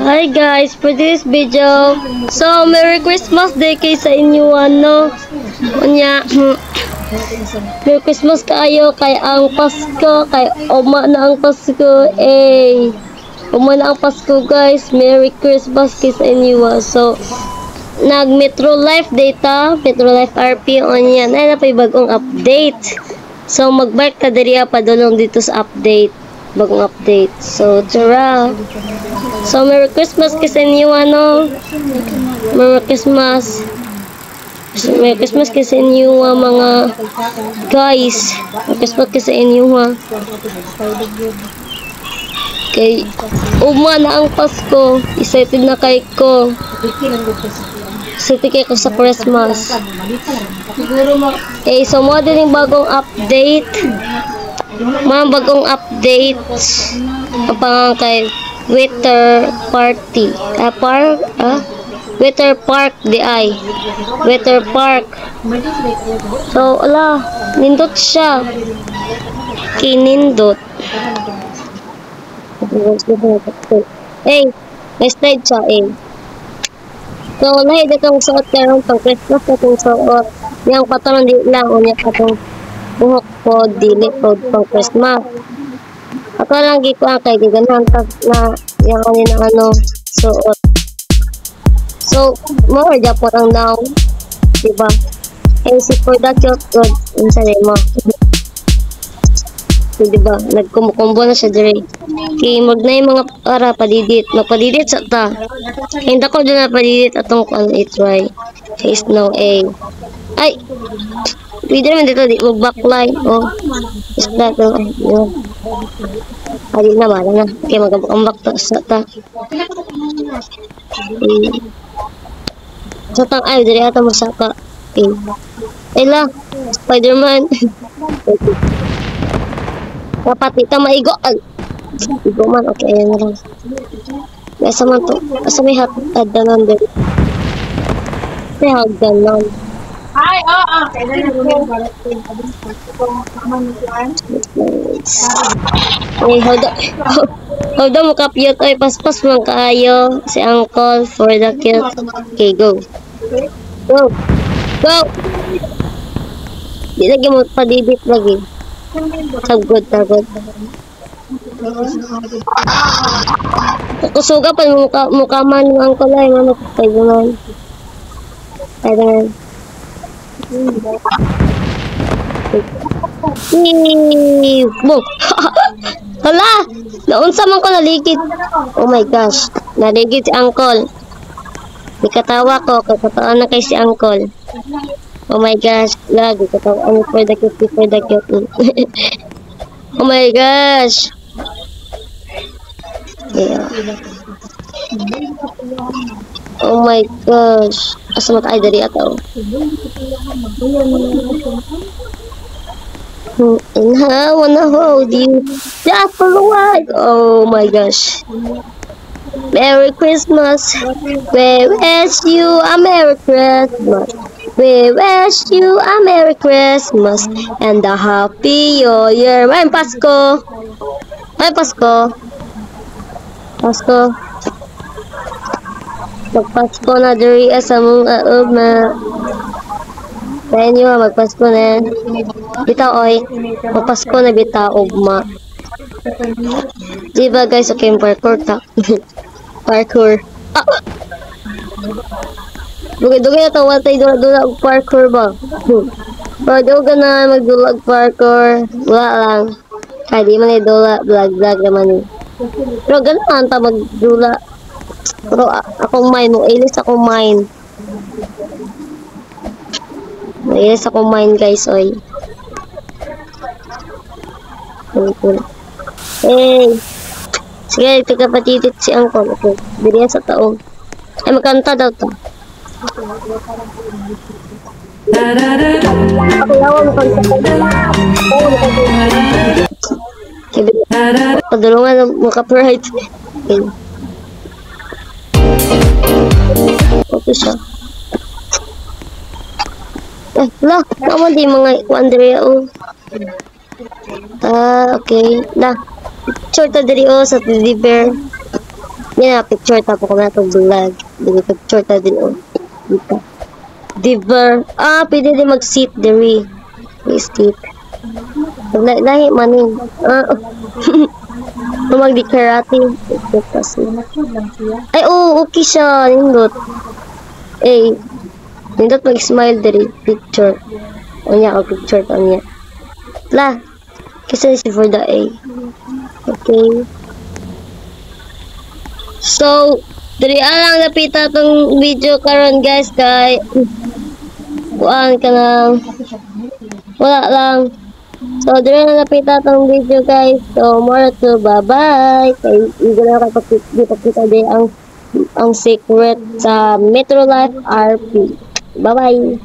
Hi guys, for this video, so Merry Christmas Day kay sa inyo ano. Unya, Merry Christmas kayo kay ang Pasko, kay uma na ang Pasko. Uma na ang Pasko guys. Merry Christmas kay sa inyo. So nag Metro Life data, Metro Life RP on yan. Ay na pa bagong update. So mag-bike ta diri pa dolong dito sa update. Bagong update. So tara. So Merry Christmas kay sa inyo ano. Merry Christmas. Merry Christmas kay sa inyo mga guys. Merry Christmas kay sa inyo ha. Kay uma na ang Pasko. Excited na kay ko. Excited kay ko sa Christmas. So mo din yung bagong update. Mga bagong update. Kapag kay Winter Party. Winter Park di ay. Winter Park. So, ala, nindot siya. Kinindot. May slide siya So, lahi ditong suot karon pang Christmas itong suot. Yang patanon di lang unya katong buhok ko dili ko pang Christmas. Ako lang gikuha kay giganahan na yung ano suot. So, more japon ang daw, diba? Si for that cute good, insane mo. So, diba? Nagkumbo na siya dire. Kay magnay mga para padidit. Magpadidit sa ta. Hindi ko doon na padidit atong i-try. Kay Snow A. Ay! Pwede naman dito, di mag-backline. Is that yun. Adi na ba? Okay, mag-ambak ta sa ta. Sa tang ay, dari ata masaka. Ayla, Spider-Man. Dapat kita maigo. Igo man, okay, ayan na lang. Nasa man to. Asa may hagdanan din. May hagdanan. Ay, oo. Hold on, makapiyot. Ay, paspas man kaayo. Si Uncle for the cute. Okay, go. Go. Go. Di lagi mo padidit lagi. Tagod. Kusuga pa mukha man ng Uncle ay. Ano kayo man. Ayan. Boom. Hala! Naunsa man ko naligid. Oh my gosh. Naligid si Uncle. Di katawa ko. Katawa na kay si Uncle. Oh my gosh. Lagi katawa. Ano for the cute. Oh my gosh. Yeah. Oh my gosh. Asa mo tayo dari ataw? And I wanna hold you just for a while. Oh my gosh. Merry Christmas. We wish you a Merry Christmas. We wish you a Merry Christmas and a Happy New Year. Ay, Pasko. Magpasko na diri sa mga uma. Kaya nyo magpasko na. Bitaw oy. Magpasko na bitaw ugma. Diba guys, okay yung parkour ta. Parkour. Dugay na tawa tayo dula parkour ba? Pwede ka na magdulag parkour. Wala lang. Kaya di man dula vlog naman. Pero gano'n ta magdula. Pero akong mind, ilis akong mind. Ilis akong mind guys, oy. Hey! Sige, ito kapatidit si Uncle. Okay, biriyan sa taong. Ay, magkanta daw to. Okay, ako magkanta. Padulungan mo copyright. Okay. Okay siya. Lah, naman di mga Andrea Okay. Na, picture ta diri o sa teddy bear. Yan na, picture ta po kung na itong vlog. Dili picture ta din o. Dito. Diver. Pwede din mag-sit diri. Sit. Lahi maning. Magdi-karate. Ay, okay siya. Nindot. Nindot mag-smile diri. Picture. Anya ako picture ta niya. La. Kasi si for the A. Okay. So, diri lang napita tong video karon guys kay kuan ka lang. Wala lang. So, diri na napita tong video guys. So, more to bye-bye. Kay hindi na kapag-kita din ang secret sa Metro Life RP. Bye-bye.